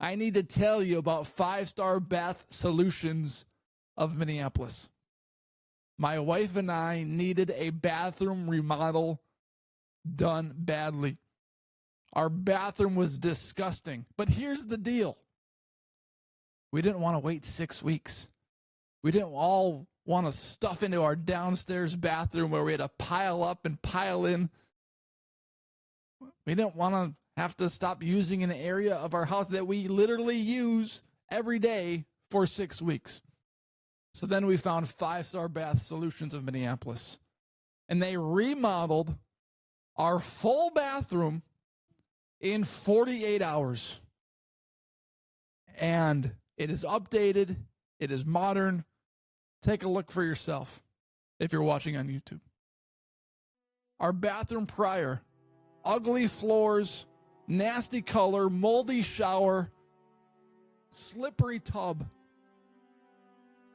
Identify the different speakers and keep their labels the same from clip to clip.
Speaker 1: I need to tell you about 5-Star Bath Solutions of Minneapolis. My wife and I needed a bathroom remodel done badly. Our bathroom was disgusting. But here's the deal. We didn't want to wait 6 weeks. We didn't all want to stuff into our downstairs bathroom where we had to pile up and pile in. We didn't want to have to stop using an area of our house that we literally use every day for 6 weeks. So then we found 5-Star Bath Solutions of Minneapolis. And they remodeled our full bathroom in 48 hours. And it is updated. It is modern. Take a look for yourself if you're watching on YouTube. Our bathroom prior, ugly floors, nasty color, moldy shower, slippery tub,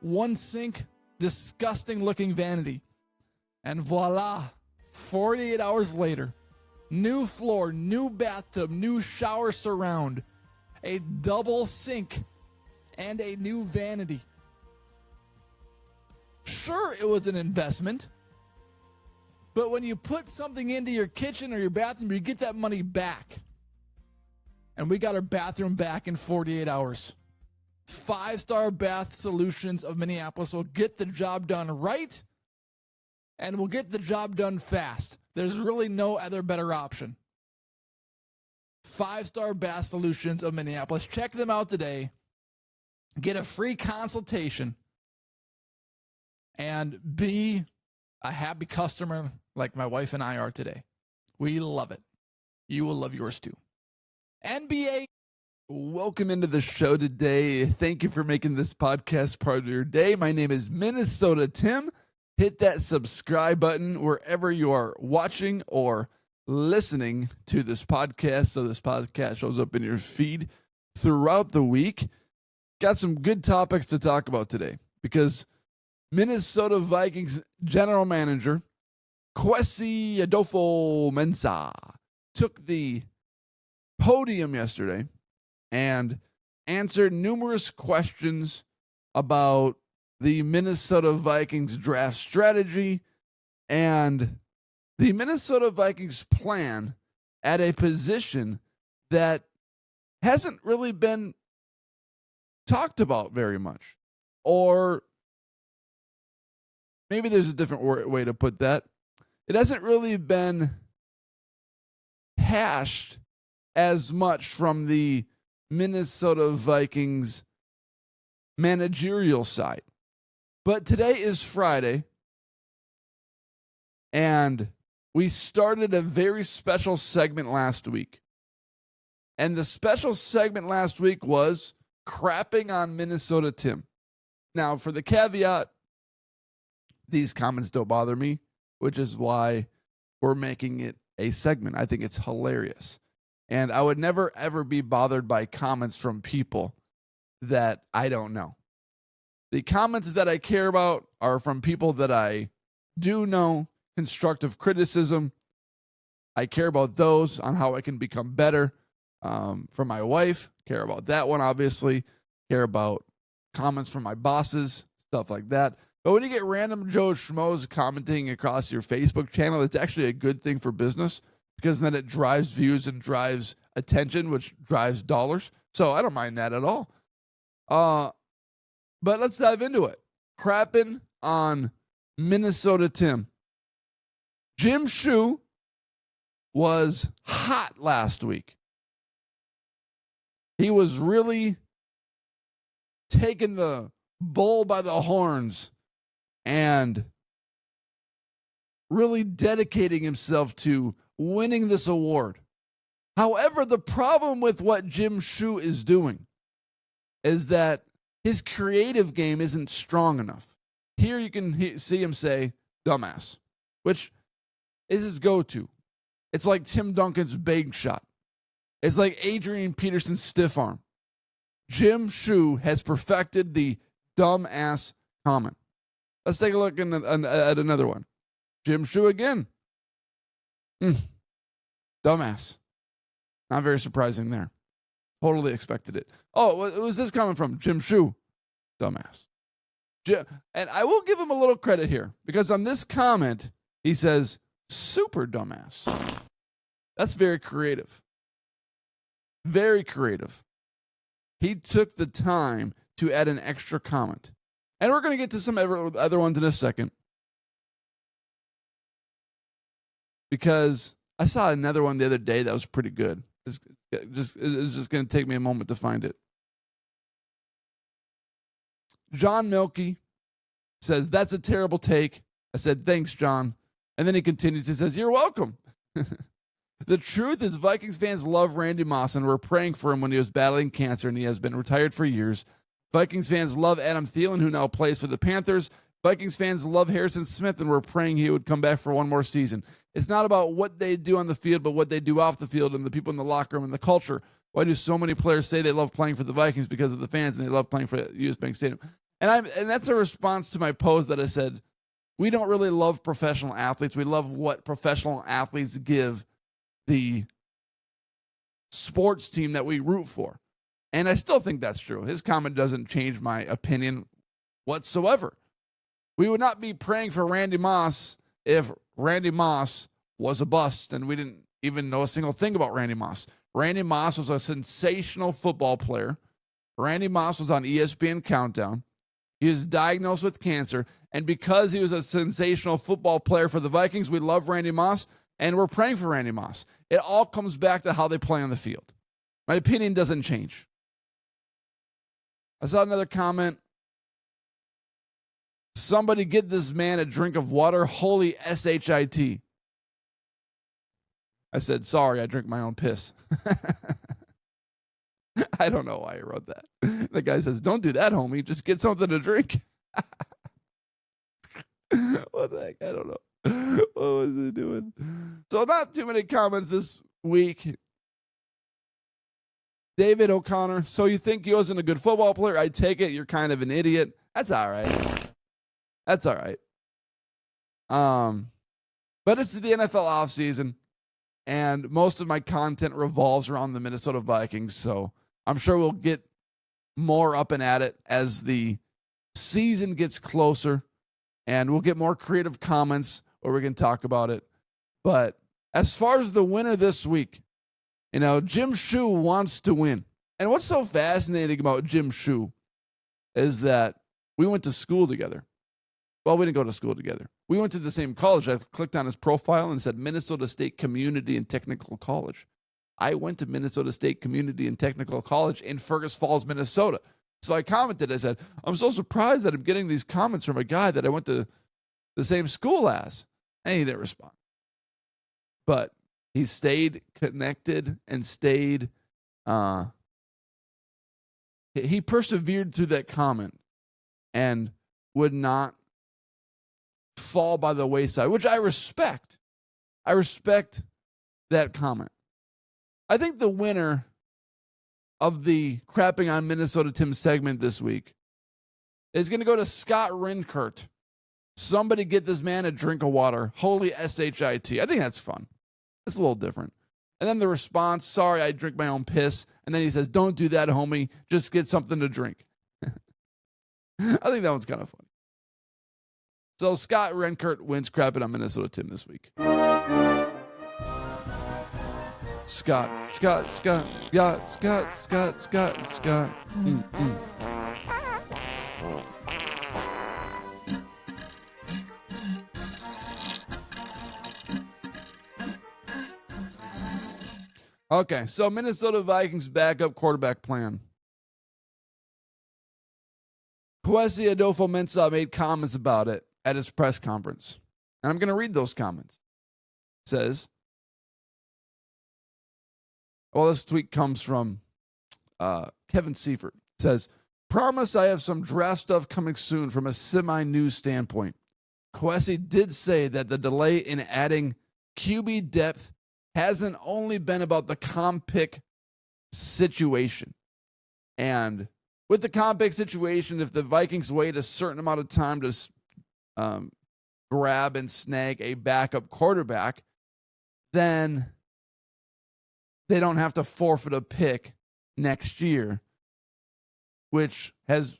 Speaker 1: one sink, disgusting looking vanity. And voila, 48 hours later, new floor, new bathtub, new shower surround, a double sink, and a new vanity. Sure, it was an investment, but when you put something into your kitchen or your bathroom, you get that money back. And we got our bathroom back in 48 hours. 5-Star Bath Solutions of Minneapolis will get the job done right, and will get the job done fast. There's really no other better option. 5-Star Bath Solutions of Minneapolis. Check them out today. Get a free consultation and be a happy customer like my wife and I are today. We love it. You will love yours too. NBA.
Speaker 2: Welcome into the show today. Thank you for making this podcast part of your day. My name is Minnesota Tim. Hit that subscribe button wherever you are watching or listening to this podcast so this podcast shows up in your feed throughout the week. Got some good topics to talk about today because Minnesota Vikings general manager Kwesi Adofo-Mensah took the podium yesterday and answered numerous questions about the Minnesota Vikings draft strategy and the Minnesota Vikings plan at a position that hasn't really been talked about very much. Or maybe there's a different way to put that. It hasn't really been hashed as much from the Minnesota Vikings managerial side. But today is Friday, and we started a very special segment last week. And the special segment last week was crapping on Minnesota Tim. Now, for the caveat, these comments don't bother me, which is why we're making it a segment. I think it's hilarious. And I would never, ever be bothered by comments from people that I don't know. The comments that I care about are from people that I do know, constructive criticism. I care about those on how I can become better. From my wife, care about that one, obviously. Care about comments from my bosses, stuff like that. But when you get random Joe Schmoes commenting across your Facebook channel, it's actually a good thing for business because then it drives views and drives attention, which drives dollars. So I don't mind that at all. But let's dive into it. Crapping on Minnesota Tim. Jim Shue was hot last week. He was really taking the bull by the horns and really dedicating himself to winning this award. However, the problem with what Jim Shue is doing is that his creative game isn't strong enough. Here you can see him say, dumbass, which is his go-to. It's like Tim Duncan's big shot. It's like Adrian Peterson's stiff arm. Jim Shue has perfected the dumbass comment. Let's take a look at another one. Jim Shue again. Dumbass. Not very surprising there. Totally expected it. Oh, was this coming from? Jim Shue. Dumbass. And I will give him a little credit here because on this comment, he says, super dumbass. That's very creative. Very creative. He took the time to add an extra comment. And we're going to get to some other ones in a second. Because I saw another one the other day that was pretty good. It's just going to take me a moment to find it. John Milkey says, that's a terrible take. I said, thanks, John. And then he continues. He says, you're welcome. The truth is Vikings fans love Randy Moss and were praying for him when he was battling cancer and he has been retired for years. Vikings fans love Adam Thielen, who now plays for the Panthers. Vikings fans love Harrison Smith and were praying he would come back for one more season. It's not about what they do on the field, but what they do off the field and the people in the locker room and the culture. Why do so many players say they love playing for the Vikings? Because of the fans, and they love playing for US Bank Stadium. And that's a response to my post that I said, we don't really love professional athletes. We love what professional athletes give the sports team that we root for. And I still think that's true. His comment doesn't change my opinion whatsoever. We would not be praying for Randy Moss if Randy Moss was a bust and we didn't even know a single thing about Randy Moss. Randy Moss was a sensational football player. Randy Moss was on ESPN Countdown. He was diagnosed with cancer. And because he was a sensational football player for the Vikings, we love Randy Moss and we're praying for Randy Moss. It all comes back to how they play on the field. My opinion doesn't change. I saw another comment. Somebody get this man a drink of water. Holy shit. I said, sorry, I drink my own piss. I don't know why I wrote that. The guy says, don't do that, homie. Just get something to drink. What the heck? I don't know. What was he doing? So not too many comments this week. David O'Connor. So you think he wasn't a good football player? I take it. You're kind of an idiot. That's all right. That's all right. But it's the NFL offseason, and most of my content revolves around the Minnesota Vikings. So I'm sure we'll get more up and at it as the season gets closer, and we'll get more creative comments where we can talk about it. But as far as the winner this week, Jim Shue wants to win. And what's so fascinating about Jim Shue is that we went to school together. Well, we didn't go to school together. We went to the same college. I clicked on his profile and said Minnesota State Community and Technical College. I went to Minnesota State Community and Technical College in Fergus Falls, Minnesota. So I commented. I said, I'm so surprised that I'm getting these comments from a guy that I went to the same school as. And he didn't respond. But he stayed connected and stayed, he persevered through that comment and would not fall by the wayside, which I respect. I respect that comment. I think the winner of the Crapping on Minnesota Tim segment this week is going to go to Scott Rinkert. Somebody get this man a drink of water. Holy shit. I think that's fun. It's a little different. And then the response, sorry, I drink my own piss. And then he says, don't do that, homie. Just get something to drink. I think that one's kind of funny. So Scott Rinkert wins Crapping on Minnesota Tim this week. Scott. Okay, so Minnesota Vikings backup quarterback plan. Kwesi Adofo-Mensah made comments about it at his press conference. And I'm going to read those comments. It says, well, this tweet comes from Kevin Seifert. It says, promise I have some draft stuff coming soon from a semi-news standpoint. Kwesi did say that the delay in adding QB depth hasn't only been about the comp pick situation. And with the comp pick situation, if the Vikings wait a certain amount of time to grab and snag a backup quarterback, then they don't have to forfeit a pick next year, which has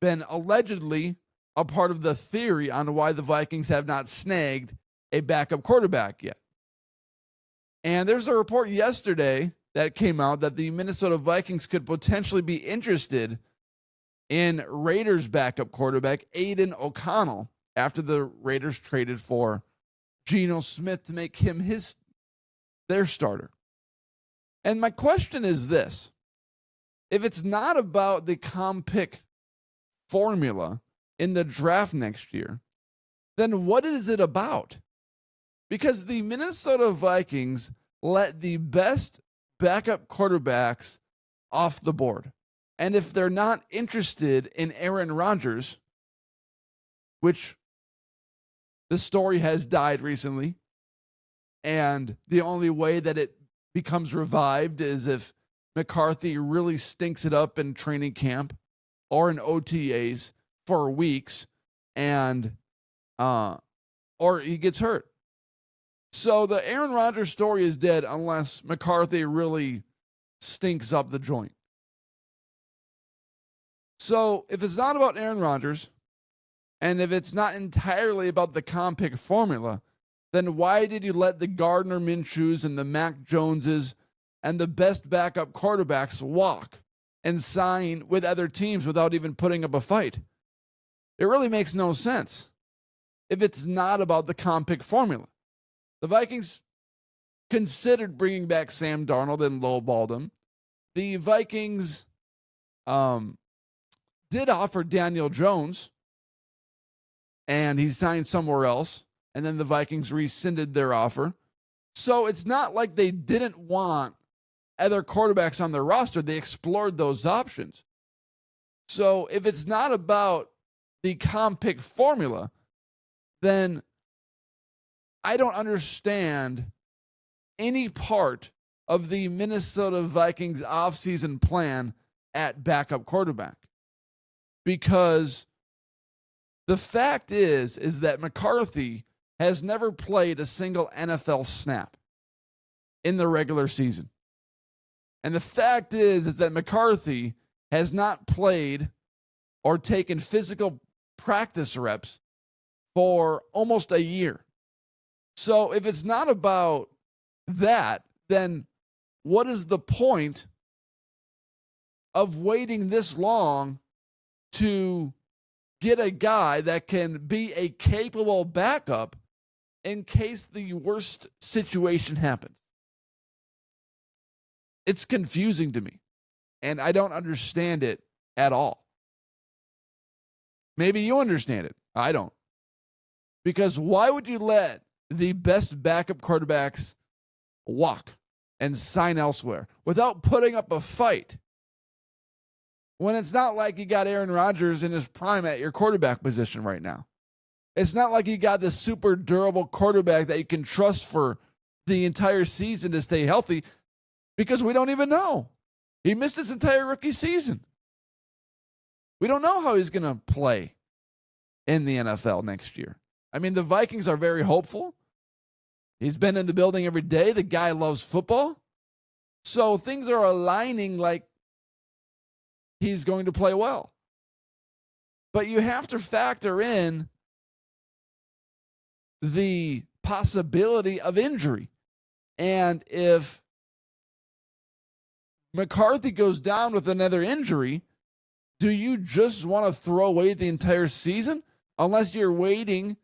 Speaker 2: been allegedly a part of the theory on why the Vikings have not snagged a backup quarterback yet. And there's a report yesterday that came out that the Minnesota Vikings could potentially be interested in Raiders backup quarterback Aiden O'Connell after the Raiders traded for Geno Smith to make him their starter. And my question is this: if it's not about the comp pick formula in the draft next year, then what is it about? Because the Minnesota Vikings let the best backup quarterbacks off the board. And if they're not interested in Aaron Rodgers, which the story has died recently, and the only way that it becomes revived is if McCarthy really stinks it up in training camp or in OTAs for weeks, and or he gets hurt. So the Aaron Rodgers story is dead unless McCarthy really stinks up the joint. So if it's not about Aaron Rodgers, and if it's not entirely about the comp pick formula, then why did you let the Gardner Minshews and the Mac Joneses and the best backup quarterbacks walk and sign with other teams without even putting up a fight? It really makes no sense if it's not about the comp pick formula. The Vikings considered bringing back Sam Darnold and lowballed him. The Vikings did offer Daniel Jones, and he signed somewhere else, and then the Vikings rescinded their offer. So it's not like they didn't want other quarterbacks on their roster. They explored those options. So if it's not about the comp pick formula, then I don't understand any part of the Minnesota Vikings offseason plan at backup quarterback. Because the fact is that McCarthy has never played a single NFL snap in the regular season. And the fact is that McCarthy has not played or taken physical practice reps for almost a year. So if it's not about that, then what is the point of waiting this long to get a guy that can be a capable backup in case the worst situation happens? It's confusing to me, and I don't understand it at all. Maybe you understand it. I don't. Because why would you let the best backup quarterbacks walk and sign elsewhere without putting up a fight, when it's not like you got Aaron Rodgers in his prime at your quarterback position right now? It's not like you got this super durable quarterback that you can trust for the entire season to stay healthy, because we don't even know. He missed his entire rookie season. We don't know how he's going to play in the NFL next year. I mean, the Vikings are very hopeful. He's been in the building every day. The guy loves football. So things are aligning like he's going to play well. But you have to factor in the possibility of injury. And if McCarthy goes down with another injury, do you just want to throw away the entire season? Unless you're waiting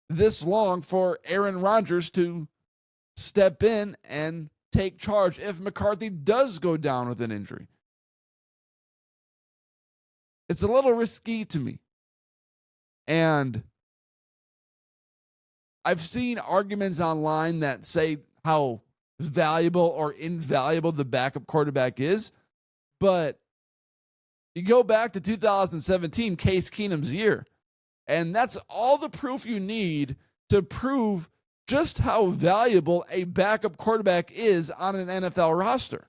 Speaker 2: this long for Aaron Rodgers to step in and take charge if McCarthy does go down with an injury. It's a little risky to me. And I've seen arguments online that say how valuable or invaluable the backup quarterback is, but you go back to 2017, Case Keenum's year, and that's all the proof you need to prove just how valuable a backup quarterback is on an NFL roster.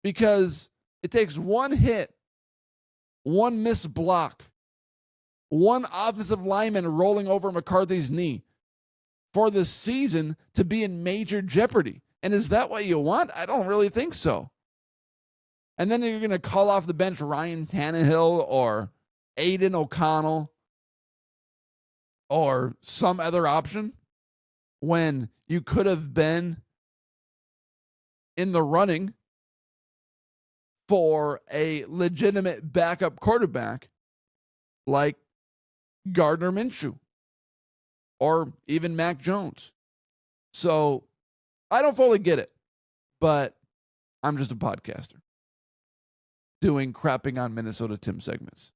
Speaker 2: Because it takes one hit, one missed block, one offensive lineman rolling over McCarthy's knee for the season to be in major jeopardy. And is that what you want? I don't really think so. And then you're going to call off the bench Ryan Tannehill or Aiden O'Connell or some other option when you could have been in the running for a legitimate backup quarterback like Gardner Minshew or even Mac Jones. So I don't fully get it, but I'm just a podcaster doing crapping on Minnesota Tim segments.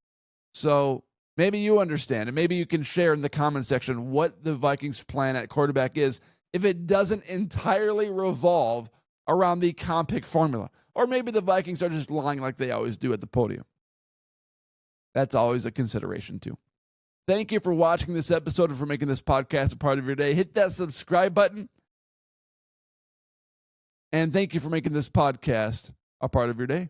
Speaker 2: So maybe you understand, and maybe you can share in the comment section what the Vikings plan at quarterback is if it doesn't entirely revolve around the comp pick formula. Or maybe the Vikings are just lying like they always do at the podium. That's always a consideration too. Thank you for watching this episode and for making this podcast a part of your day. Hit that subscribe button. And thank you for making this podcast a part of your day.